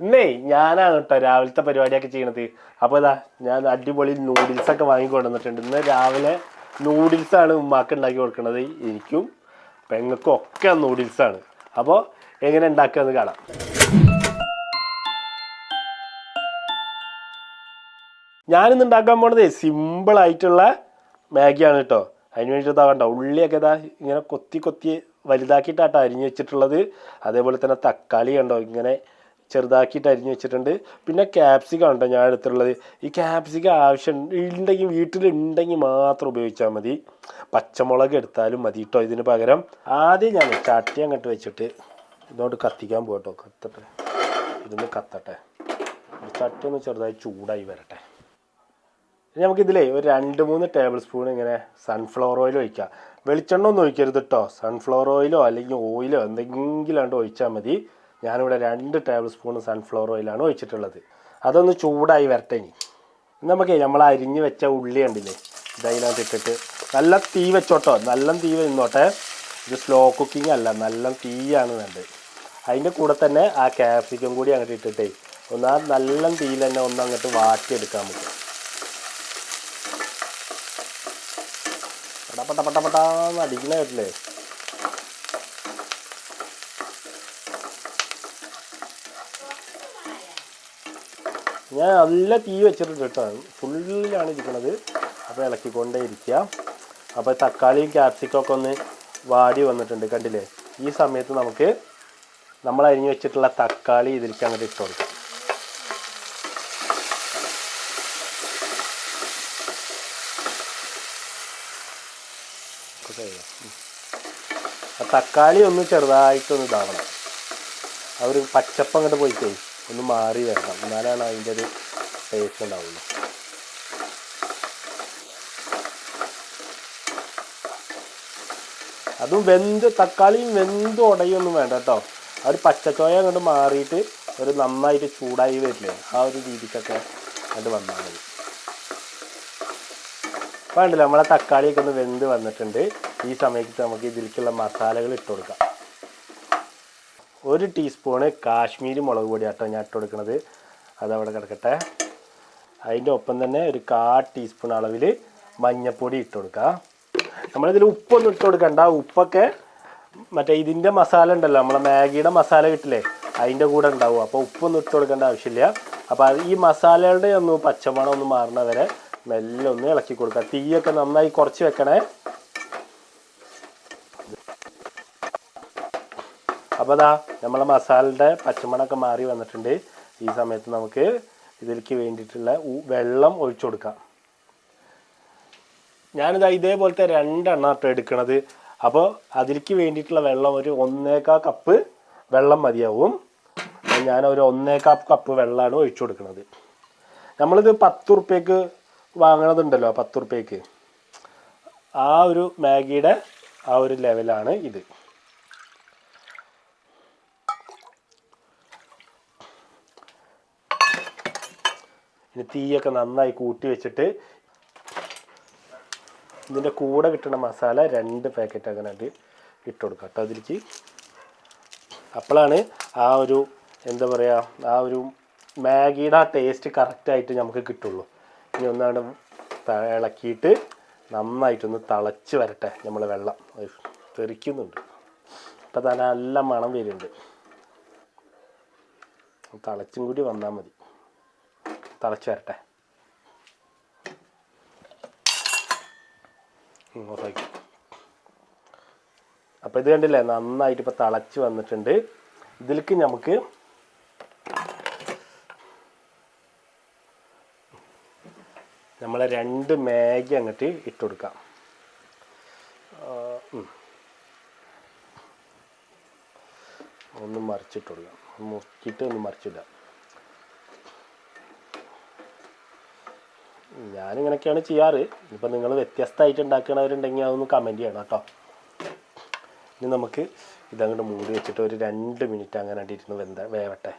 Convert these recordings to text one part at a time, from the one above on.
ഇന്നേ ഞാനാണ് കേട്ടോ രാവിലത്തെ പരിപാടിയൊക്കെ ചെയ്യണത്. അപ്പോൾ ഇതാ ഞാൻ അടിപൊളി നൂഡിൽസൊക്കെ വാങ്ങിക്കൊണ്ടുവന്നിട്ടുണ്ട്. ഇന്ന് രാവിലെ നൂഡിൽസാണ് ഉമ്മാക്ക് ഉണ്ടാക്കി കൊടുക്കുന്നത്. എനിക്കും പെങ്ങൾക്കും ഒക്കെ നൂഡിൽസാണ്. അപ്പോൾ എങ്ങനെ ഉണ്ടാക്കുകയെന്ന് കാണാം. ഞാനിന്ന് ഉണ്ടാക്കാൻ പോണത് സിമ്പിളായിട്ടുള്ള മാഗിയാണ് കേട്ടോ. അതിന് വേണ്ടിയിട്ട് ഇതാ കണ്ടോ, ഉള്ളിയൊക്കെ ഇതാ ഇങ്ങനെ കൊത്തി കൊത്തി വലുതാക്കിയിട്ടാട്ടോ അരിഞ്ഞ് വെച്ചിട്ടുള്ളത്. അതേപോലെ തന്നെ തക്കാളി കണ്ടോ ഇങ്ങനെ ചെറുതാക്കിയിട്ട് അരിഞ്ഞ് വെച്ചിട്ടുണ്ട്. പിന്നെ ക്യാപ്സിക്കം ഉണ്ടോ ഞാൻ എടുത്തിട്ടുള്ളത്. ഈ ക്യാപ്സിക്കം ആവശ്യം ഉണ്ടെങ്കിൽ വീട്ടിലുണ്ടെങ്കിൽ മാത്രം ഉപയോഗിച്ചാൽ മതി. പച്ചമുളക് എടുത്താലും മതി കേട്ടോ. ഇതിന് പകരം ആദ്യം ഞാൻ ചട്ടി അങ്ങോട്ട് വെച്ചിട്ട് ഇതോട്ട് കത്തിക്കാൻ പോകട്ടോ. കത്തട്ടെ, ഇരുന്ന് കത്തട്ടെ. ചട്ടി ഒന്ന് ചെറുതായി ചൂടായി വരട്ടെ. നമുക്കിതിലേ ഒരു 2-3 ടേബിൾ സ്പൂൺ ഇങ്ങനെ സൺഫ്ലവർ ഓയിൽ ഒഴിക്കാം. വെളിച്ചെണ്ണ ഒന്നും ഒഴിക്കരുത് കേട്ടോ. സൺഫ്ലവർ ഓയിലോ അല്ലെങ്കിൽ ഓയിലോ എന്തെങ്കിലും കണ്ട് ഒഴിച്ചാൽ മതി. ഞാനിവിടെ 2 ടേബിൾ സ്പൂൺ സൺഫ്ലവർ ഓയിലാണ് ഒഴിച്ചിട്ടുള്ളത്. അതൊന്ന് ചൂടായി വരട്ടെ. ഇനി നമുക്ക് നമ്മൾ അരിഞ്ഞ് വെച്ച ഉള്ളി കണ്ടില്ലേ, ഇതതിനകത്ത് ഇട്ടിട്ട് നല്ല തീ വെച്ചോട്ടോ. നല്ല തീ നിന്നോട്ടെ. ഇത് സ്ലോ കുക്കിംഗ് അല്ല, നല്ല തീയാണ് വേണ്ടത്. അതിൻ്റെ കൂടെ തന്നെ ആ ക്യാപ്സിക്കം കൂടി അങ്ങോട്ട് ഇട്ടിട്ടേ ഒന്ന് ആ നല്ല തീയിൽ തന്നെ ഒന്ന് അങ്ങോട്ട് വാട്ടിയെടുക്കാൻ പറ്റും. പട്ടപട്ടാന്ന് അടിക്കണ കേട്ടില്ലേ. ഞാൻ നല്ല തീ വെച്ചിട്ടുണ്ട് കേട്ടോ. ഫുള്ളിലാണ് ഇരിക്കുന്നത്. അപ്പോൾ ഇളക്കിക്കൊണ്ടേ ഇരിക്കുക. അപ്പോൾ തക്കാളിയും ക്യാപ്സിക്കം ഒക്കെ ഒന്ന് വാടി വന്നിട്ടുണ്ട് കണ്ടില്ലേ. ഈ സമയത്ത് നമുക്ക് നമ്മൾ അരിഞ്ഞ് വെച്ചിട്ടുള്ള തക്കാളി ഇതിലേക്ക് അങ്ങോട്ട് ഇട്ട് കൊടുക്കാം. ആ തക്കാളി ഒന്ന് ചെറുതായിട്ടൊന്ന് ഇതാവണം. ആ ഒരു പച്ചപ്പ് അങ്ങോട്ട് പോയിട്ടേ ഒന്ന് മാറി വരണം. എന്നാലാണ് അതിൻ്റെ ഒരു ടേസ്റ്റ് ഉണ്ടാവുള്ളൂ. അതും തക്കാളിയും വെന്ത് ഉടയൊന്നും വേണ്ട കേട്ടോ. ആ ഒരു പച്ചച്ചോയ അങ്ങോട്ട് മാറിയിട്ട് ഒരു നന്നായിട്ട് ചൂടായി വരില്ലേ, ആ ഒരു രീതിക്കൊക്കെ അത് വന്നാൽ മതി. വേണ്ടില്ല, നമ്മളെ തക്കാളിയൊക്കെ ഒന്ന് വെന്ത് വന്നിട്ടുണ്ട്. ഈ സമയത്ത് നമുക്ക് ഇതിലേക്കുള്ള മസാലകൾ ഇട്ട് കൊടുക്കാം. 1 ടീസ്പൂണ് കാശ്മീരി മുളക് പൊടി ആട്ടോ ഞാൻ ഇട്ട് കൊടുക്കുന്നത്. അതവിടെ കിടക്കട്ടെ. അതിൻ്റെ ഒപ്പം തന്നെ ഒരു 1/4 ടീസ്പൂൺ അളവിൽ മഞ്ഞൾപ്പൊടി ഇട്ട് കൊടുക്കുക. നമ്മളിതിൽ ഉപ്പൊന്നും ഇട്ട് കൊടുക്കണ്ട. ഉപ്പൊക്കെ മറ്റേ ഇതിൻ്റെ മസാല ഉണ്ടല്ലോ, നമ്മളെ മാഗിയുടെ മസാല കിട്ടില്ലേ, അതിൻ്റെ കൂടെ ഉണ്ടാവും. അപ്പോൾ ഉപ്പൊന്നും ഇട്ട് കൊടുക്കേണ്ട ആവശ്യമില്ല. അപ്പോൾ ഈ മസാലകളുടെ ഒന്ന് പച്ചമണം ഒന്ന് മാറുന്ന വരെ മെല്ലെ ഒന്ന് ഇളക്കി കൊടുക്കുക. തീയൊക്കെ നന്നായി കുറച്ച് വെക്കണേ. അപ്പോൾ അതാ നമ്മളെ മസാലയുടെ പച്ചമണമൊക്കെ മാറി വന്നിട്ടുണ്ട്. ഈ സമയത്ത് നമുക്ക് ഇതിലേക്ക് വേണ്ടിയിട്ടുള്ള വെള്ളം ഒഴിച്ചു കൊടുക്കാം. ഞാനിതാ ഇതേപോലത്തെ 2 എണ്ണം എടുക്കണത്. അപ്പോൾ അതിലേക്ക് വേണ്ടിയിട്ടുള്ള വെള്ളം ഒരു 1/4 കപ്പ് വെള്ളം മതിയാവും. ഞാനൊരു 1/4 കപ്പ് വെള്ളമാണ് ഒഴിച്ചു കൊടുക്കുന്നത്. നമ്മളിത് 10 റുപ്യക്ക് വാങ്ങണതുണ്ടല്ലോ, 10 റുപ്യക്ക്, ആ ഒരു മാഗിയുടെ ആ ഒരു ലെവലാണ് ഇത്. ഇനി തീയൊക്കെ നന്നായി കൂട്ടി വെച്ചിട്ട് ഇതിൻ്റെ കൂടെ കിട്ടുന്ന മസാല 2 പാക്കറ്റ് അങ്ങനെ ഇട്ട് കൊടുക്കാം കേട്ടോ അതിലേക്ക്. അപ്പോഴാണ് ആ ഒരു എന്താ പറയുക, ആ ഒരു മാഗിയുടെ ആ ടേസ്റ്റ് കറക്റ്റായിട്ട് നമുക്ക് കിട്ടുള്ളൂ. ഇനി ഒന്നാണ് ഇളക്കിയിട്ട് നന്നായിട്ടൊന്ന് തിളച്ച് വരട്ടെ. നമ്മൾ വെള്ളം തെറിക്കുന്നുണ്ട്. ഇപ്പം തന്നെ നല്ല മണം വരുന്നുണ്ട്. തിളച്ചും കൂടി വന്നാൽ മതി. തിളച്ച് വരട്ടെ. അപ്പോൾ ഇത് കണ്ടില്ലേ, നന്നായിട്ട് ഇപ്പോൾ തിളച്ച് വന്നിട്ടുണ്ട്. ഇതിലേക്ക് നമുക്ക് നമ്മളെ 2 മാഗി അങ്ങോട്ട് ഇട്ട് കൊടുക്കാം. ഒന്ന് മറിച്ചിട്ട് കൊടുക്കാം. മുക്കിയിട്ട് ഒന്ന് മറിച്ചിടാം. ഞാനിങ്ങനെയൊക്കെയാണ് ചെയ്യാറ്. ഇപ്പം നിങ്ങൾ വ്യത്യസ്തമായിട്ട് ഉണ്ടാക്കണവരുണ്ടെങ്കിൽ അതൊന്ന് കമൻറ്റ് ചെയ്യണം കേട്ടോ. ഇനി നമുക്ക് ഇതങ്ങോട്ട് മൂടി വെച്ചിട്ട് ഒരു 2 മിനിറ്റ് അങ്ങനെ ഇരുന്ന് വേവട്ടെ.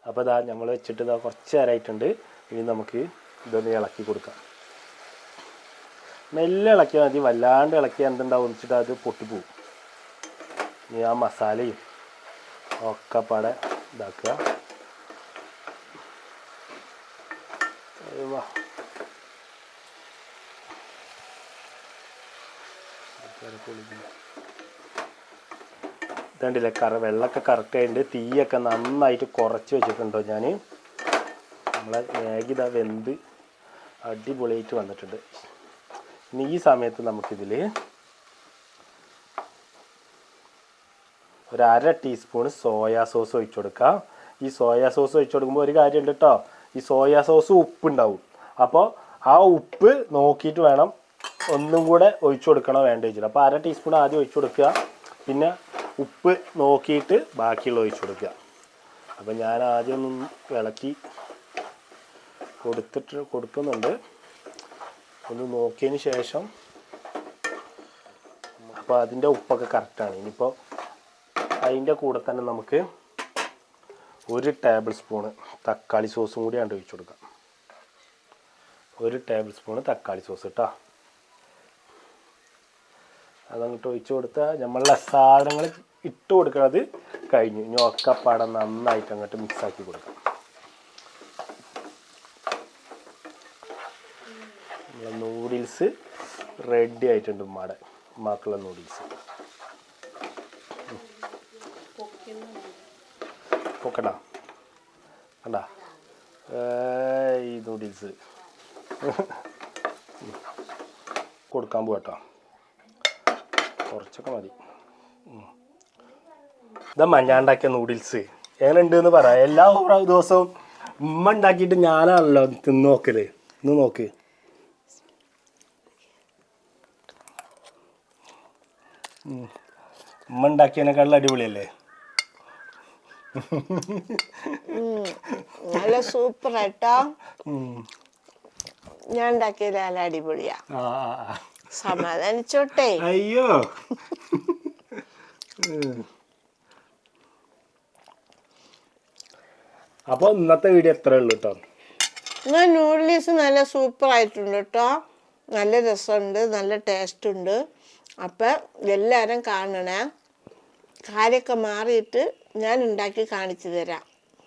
അപ്പോൾ ഇതാ നമ്മൾ വെച്ചിട്ട് ഇതാ കുറച്ച് നേരമായിട്ടുണ്ട്. ഇനി നമുക്ക് ഇതൊന്ന് ഇളക്കി കൊടുക്കാം. മെല്ലെ ഇളക്കിയാൽ മതി. വല്ലാണ്ട് ഇളക്കിയാൽ എന്തുണ്ടാവും വെച്ചിട്ട് അത് പൊട്ടിപ്പോവും. ഇനി ആ മസാലയും ഒക്കെ പാടെ ഇതാക്കുക. ഇതുണ്ടല്ലേ വെള്ളമൊക്കെ കറക്റ്റ് ആയിട്ട് തീയൊക്കെ നന്നായിട്ട് കുറച്ച് വെച്ചിട്ടുണ്ടോ ഞാൻ. നമ്മളെ മാഗി ഇതാ വെന്ത് അടിപൊളിയായിട്ട് വന്നിട്ടുണ്ട്. ഇനി ഈ സമയത്ത് നമുക്കിതിൽ ഒരു 1/2 ടീസ്പൂൺ സോയാ സോസ് ഒഴിച്ചു കൊടുക്കാം. ഈ സോയാ സോസ് ഒഴിച്ചു കൊടുക്കുമ്പോൾ ഒരു കാര്യമുണ്ട് കേട്ടോ, ഈ സോയാ സോസ് ഉപ്പുണ്ടാവും. അപ്പോൾ ആ ഉപ്പ് നോക്കിയിട്ട് വേണം ഒന്നും കൂടെ ഒഴിച്ചു കൊടുക്കണോ വേണ്ട വെച്ചിട്ട്. അപ്പോൾ 1/2 ടീസ്പൂൺ ആദ്യം ഒഴിച്ചു കൊടുക്കുക, പിന്നെ ഉപ്പ് നോക്കിയിട്ട് ബാക്കിയുള്ള ഒഴിച്ചു കൊടുക്കുക. അപ്പോൾ ഞാൻ ആദ്യം ഒന്ന് ഇളക്കി കൊടുക്കുന്നുണ്ട്, ഒന്ന് നോക്കിയതിന് ശേഷം. അപ്പോൾ അതിൻ്റെ ഉപ്പൊക്കെ കറക്റ്റാണ്. ഇനിയിപ്പോൾ അതിൻ്റെ കൂടെ തന്നെ നമുക്ക് 1 ടേബിൾ സ്പൂണ് തക്കാളി സോസും കൂടി ആണ് ഒഴിച്ചു കൊടുക്കാം. 1 ടേബിൾ സ്പൂണ് തക്കാളി സോസ് കേട്ടോ. അതങ്ങോട്ട് ഒഴിച്ചു കൊടുത്താൽ നമ്മളുടെ സാധനങ്ങൾ ഇട്ട് കൊടുക്കുന്നത് കഴിഞ്ഞു. ഇനി ഒക്കെപ്പാടെ നന്നായിട്ട് അങ്ങോട്ട് മിക്സാക്കി കൊടുക്കാം. നമ്മളെ നൂഡിൽസ് റെഡി ആയിട്ടുണ്ട്. ഉമ്മാക്കുള്ള നൂഡിൽസ് പൊക്കണ്ട കണ്ട ഈ നൂഡിൽസ് കൊടുക്കാൻ പോകട്ടോ. കുറച്ചൊക്കെ മതി. ഇതാ ഞാൻ ഉണ്ടാക്കിയ നൂഡിൽസ് എങ്ങനെ ഉണ്ട് എന്ന് പറയാം. എല്ലാ ദിവസവും ഉമ്മ ഉണ്ടാക്കിയിട്ട് ഞാനാണല്ലോ തിന്ന് നോക്കല്. ഇന്ന് നോക്ക്. ഉമ്മ ഉണ്ടാക്കിയതിനേക്കാളും അടിപൊളിയല്ലേ? നല്ല സൂപ്പർ ആയിട്ടോ. ഞാൻ ഉണ്ടാക്കിയത് നല്ല അടിപൊളിയാ. സമാധാനിച്ചോട്ടെ. അയ്യോ അപ്പോൾ ഇന്നത്തെ വീഡിയോ എത്ര ഉള്ളു കേട്ടോ. നൂഡിൽസ് നല്ല സൂപ്പർ ആയിട്ടുണ്ട് കേട്ടോ. നല്ല രസമുണ്ട്, നല്ല ടേസ്റ്റ് ഉണ്ട്. അപ്പം എല്ലാവരും കാണണേ. കാര്യമൊക്കെ മാറിയിട്ട് ഞാൻ ഉണ്ടാക്കി കാണിച്ചു തരാം.